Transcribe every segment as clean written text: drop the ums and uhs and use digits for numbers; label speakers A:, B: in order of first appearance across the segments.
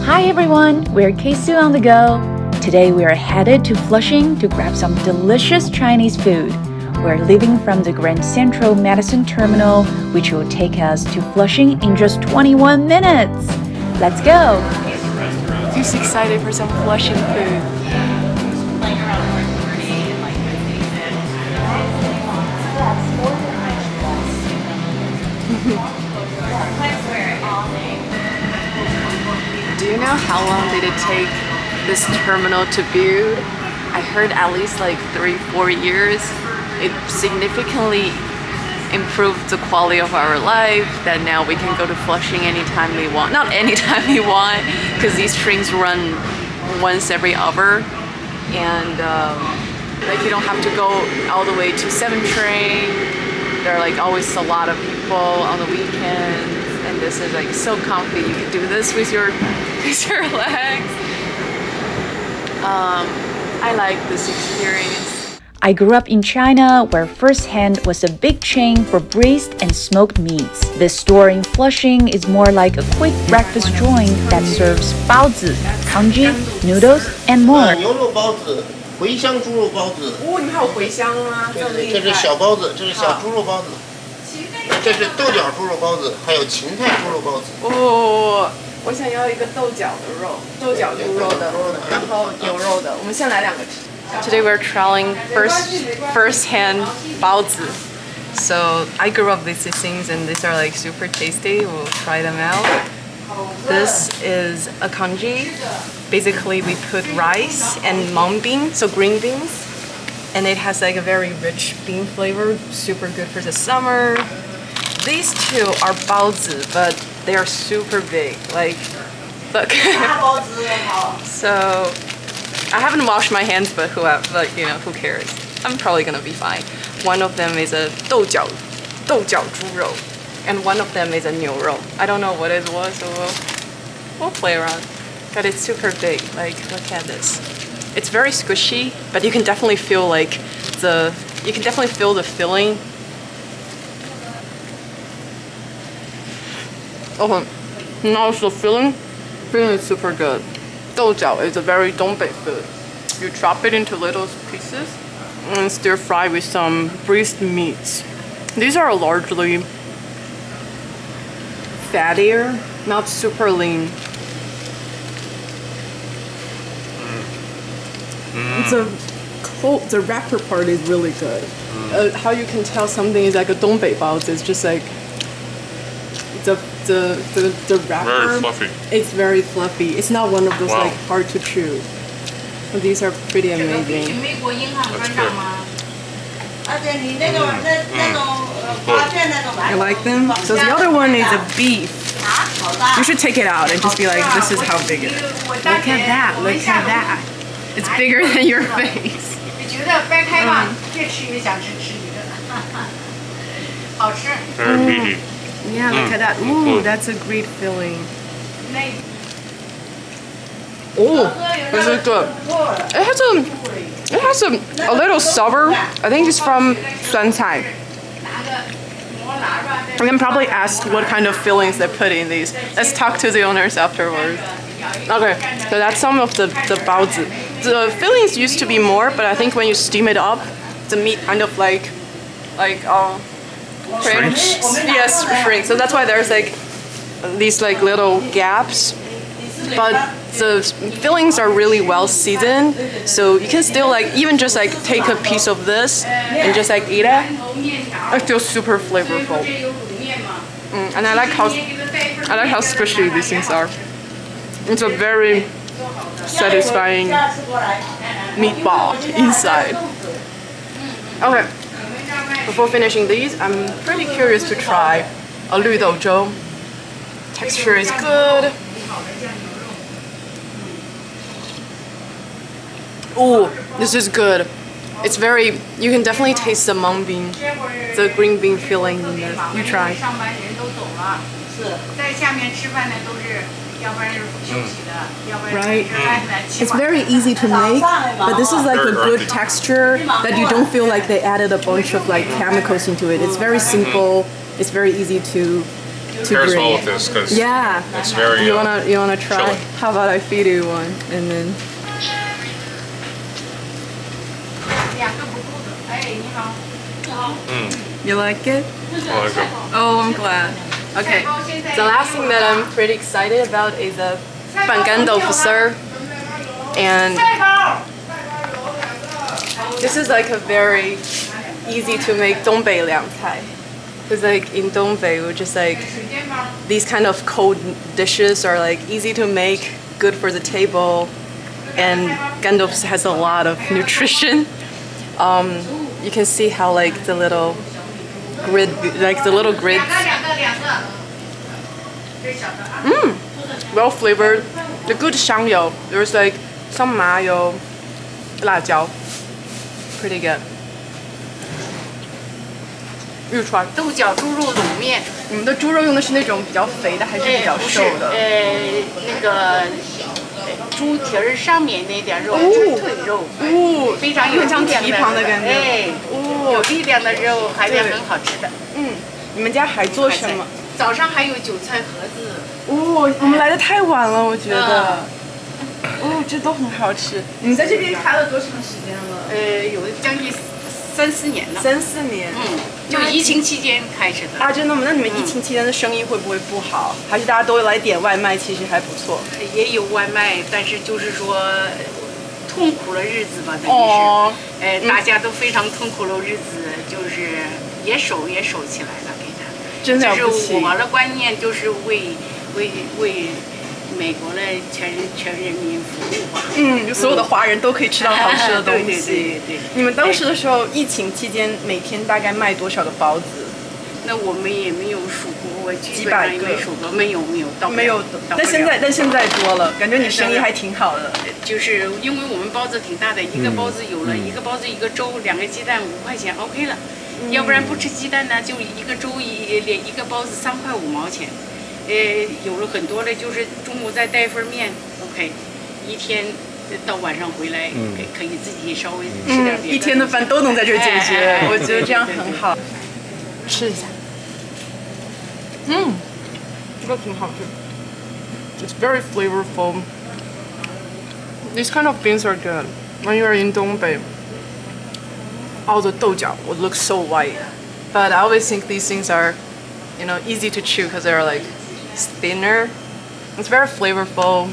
A: Hi everyone, we're Keisu on the go. Today we are headed to Flushing to grab some delicious Chinese food. We're leaving from the Grand Central Madison Terminal, which will take us to Flushing in just 21 minutes. Let's go! Who's excited for some Flushing food? Do you know how long did it take this terminal to build? I heard at least like 3-4 years. It significantly improved the quality of our life, that now we can go to Flushing anytime we want. Not anytime we want, because these trains run once every hour. And like you don't have to go all the way to 7 train. There are like always a lot of people on the weekends. And this is like so comfy. You can do this with your legs. I like this experience. I grew up in China, where First Hand was a big chain for braised and smoked meats. This store in Flushing is more like a quick breakfast joint that serves 包子, congee, noodles, and more.
B: 牛肉包子、茴香猪肉包子。
C: 哦，你们还有茴香吗？
B: 这是小包子，这是小猪肉包子。这是豆角猪肉包子，还有芹菜猪肉包子。
C: 哦，我想要一个豆角的肉，豆角猪肉的，然后牛肉的。我们先来2个。Today we're trying first hand 包子. So I grew up with these things and these are like super tasty. We'll try them out. This is a congee. Basically we put rice and mung bean, so green beans. And it has like a very rich bean flavor, super good for the summer. These two are 包子, but they are super big. Like, look. So I haven't washed my hands, but who cares? I'm probably gonna be fine. One of them is a 豆角猪肉, and one of them is a 牛肉. I don't know what it was, so we'll play around. But it's super big. Like, look at this. It's very squishy, but you can definitely feel like the filling. Oh, now it's the filling. Filling is super good. 豆角 is a very Dongbei food. You chop it into little pieces and stir fry with some braised meats. These are largely fattier, not super lean. The wrapper part is really good. How you can tell something is like a Dongbei baozi is just like the wrapper.
D: Very fluffy.
C: It's very fluffy. It's not one of those like hard to chew. But these are pretty amazing. You like them? So the other one is a beef. You should take it out and just be like, this is how big it is. Look at that. Look at that. It's bigger than your face.
D: Very meaty.
C: Yeah, look at that. Ooh, that's a great filling. Oh, this is good. It has a little sour. I think it's from Shanghai. We can probably ask what kind of fillings they put in these. Let's talk to the owners afterwards. Okay, so that's some of the baozi. The fillings used to be more, but I think when you steam it up, the meat kind of shrinks. Yes, shrinks. So that's why there's like these like little gaps. But the fillings are really well seasoned, so you can still like even just like take a piece of this and just like eat it. It feels super flavorful. And I like how squishy these things are. It's a very satisfying meatball inside. Okay, before finishing these, I'm pretty curious to try a 绿豆粥. Texture is good. Oh, this is good. It's very, you can definitely taste the mung bean, the green bean filling in this. You try. Right? It's very easy to make, but this is like a good texture that you don't feel like they added a bunch of like chemicals into it. It's very simple. It's very easy to
D: pairs well
C: bring.
D: with this because
C: Yeah.
D: it's very.
C: You wanna try?
D: chilling.
C: How about I feed you one and then. You like it?
D: I like it.
C: Oh, I'm glad. Okay. The last thing that I'm pretty excited about is a 板干豆腐丝儿, and this is like a very easy to make 东北凉菜. Because like in Dongbei, we're just like these kind of cold dishes are like easy to make, good for the table, and gandofs has a lot of nutrition. You can see how like the little grids. Well flavored. The good 香油. There's like some 麻油, 辣椒. Pretty good. You try.
E: 豆角猪肉卤面，
C: 你们的猪肉用的是那种比较肥的，还是比较
E: 不是
C: 瘦的？
E: 那个猪蹄儿上面那点肉，猪腿肉，
C: 哦，
E: 非常有
C: 很像
E: 力量
C: 蹄膀的感觉。
E: 哎，有力量的肉，还得
C: 对
E: 很好吃的。
C: 你们家还做什么？
E: 早上还有韭菜盒子，
C: 哦，我们来的太晚了，我觉得。哦，这都很好吃。你们在这边开了多长时间了？
E: 有将近3、4年了。
C: 3、4年。
E: 就疫情期间开始的。
C: 啊，真的吗？那你们疫情期间的生意会不会不好？还是大家都来点外卖，其实还不错？
E: 也有外卖，但是就是说痛苦了日子吧，等于是。
C: 哦。
E: 大家都非常痛苦的日子，就是也守起来了，给他。
C: 真了不起。
E: 就是我的观念就是为美国的全人民服务吧。
C: 就所有的华人都可以吃到好吃的东西。
E: 对。
C: 你们当时的时候，疫情期间每天大概卖多少个包子？
E: 那我们也没有数过，我
C: 几百个
E: 没数过，没有，
C: 没有。但现在多了，感觉你生意还挺好的。
E: 就是因为我们包子挺大的，一个包子有了，一个包子一个粥，2个鸡蛋5块钱 OK 了。要不然不吃鸡蛋呢，就一个粥一个包子3块5毛钱。有了很多的，就是中午再带份面 OK， 一天到晚上回来可以自己稍微吃点别的。
C: 一天的饭都能在这儿解决，我觉得这样很好。吃一下。这个挺好吃。It's very flavorful. These kind of beans are good. When you are in Dongbei, all the 豆角 would look so white. But I always think these things are, easy to chew because they're like thinner. It's very flavorful.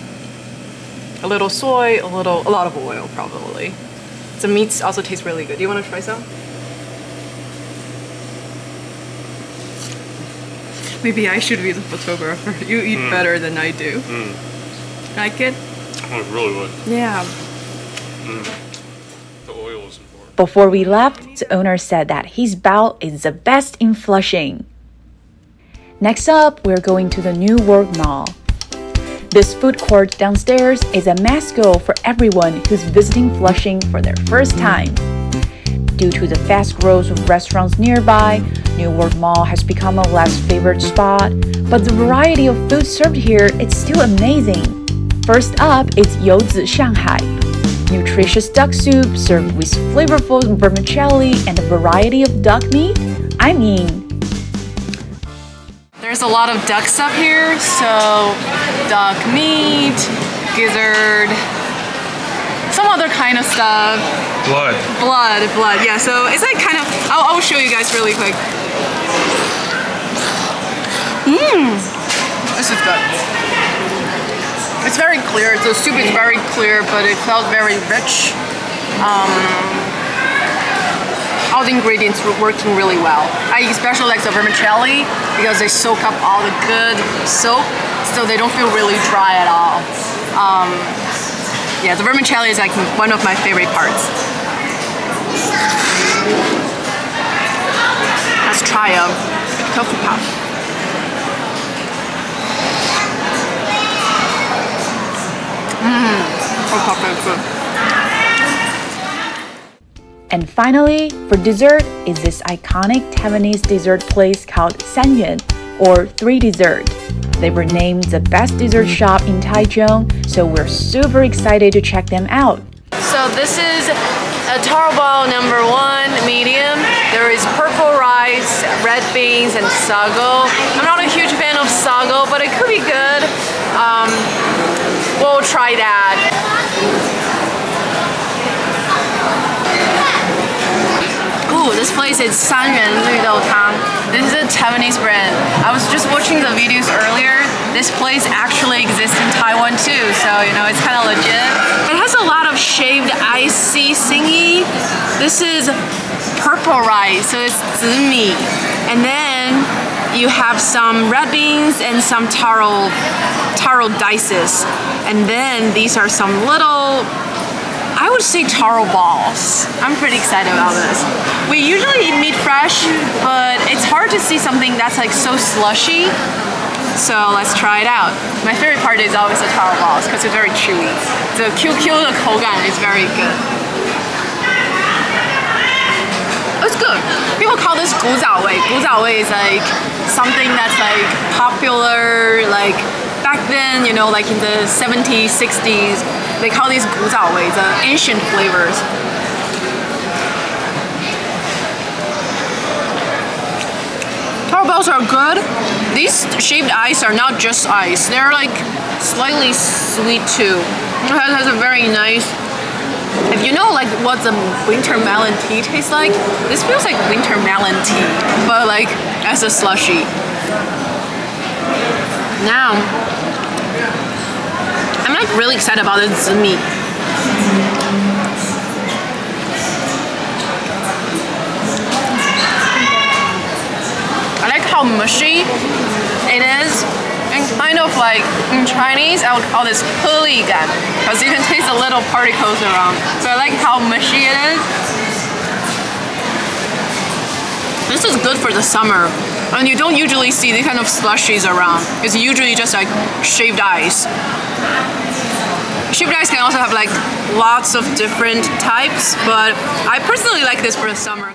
C: A little soy, a lot of oil probably. The meats also taste really good. Do you want to try some? Maybe I should be the photographer. You eat better than I do. Like it?
D: Oh, really good.
C: Yeah.
D: The oil is important.
F: Before we left, the owner said that his bao is the best in Flushing. Next up, we're going to the New World Mall. This food court downstairs is a must-go for everyone who's visiting Flushing for their first time. Due to the fast growth of restaurants nearby, New World Mall has become a less favored spot, but the variety of food served here is still amazing. First up is Yoz Shanghai, nutritious duck soup served with flavorful vermicelli and a variety of duck meat.
C: There's a lot of duck stuff here, so duck meat, gizzard, some other kind of stuff. Blood, yeah. So it's like kind of, I'll show you guys really quick. This is good. It's very clear. The soup is very clear, but it felt very rich. All the ingredients were working really well. I especially like the vermicelli because they soak up all the good soap, so they don't feel really dry at all. Yeah, the vermicelli is like one of my favorite parts. Let's try a tofu puff.
F: And finally, for dessert is this iconic Taiwanese dessert place called Senyan, or 3 Dessert. They were named the best dessert shop in Taichung, so we're super excited to check them out.
C: So this is a taro ball number 1, medium. There is purple rice, red beans, and sago. I'm not a huge fan of sago, but it could be good. We'll try that. Ooh, this place is Senyan This is a Taiwanese brand. I was just watching the videos earlier. This place actually exists in Taiwan too, so you know it's kind of legit. It has a lot of shaved icy thingy. This is purple rice, so it's zimi. And then you have some red beans and some taro dices. And then these are some little, I would say taro balls. I'm pretty excited about this. We usually eat meat fresh, but it's hard to see something that's like so slushy. So let's try it out. My favorite part is always the taro balls because it's very chewy. The QQ, the 口感 is very good. It's good. People call this 古早味. 古早味 is like something that's like popular like back then, you know, like in the 70s, 60s. They call these 古早味, the ancient flavors. Taro balls are good. These shaved ice are not just ice. They're like slightly sweet too. It has a very nice. If you know like what the winter melon tea tastes like, this feels like winter melon tea, but like as a slushie. Now, I'm like really excited about this zimi. I like how mushy it is. And kind of like in Chinese, I would call this 颗粒感 because you can taste the little particles around. So I like how mushy it is. This is good for the summer. And you don't usually see these kind of slushies around. It's usually just like shaved ice. Shaved ice can also have like lots of different types, but I personally like this for the summer.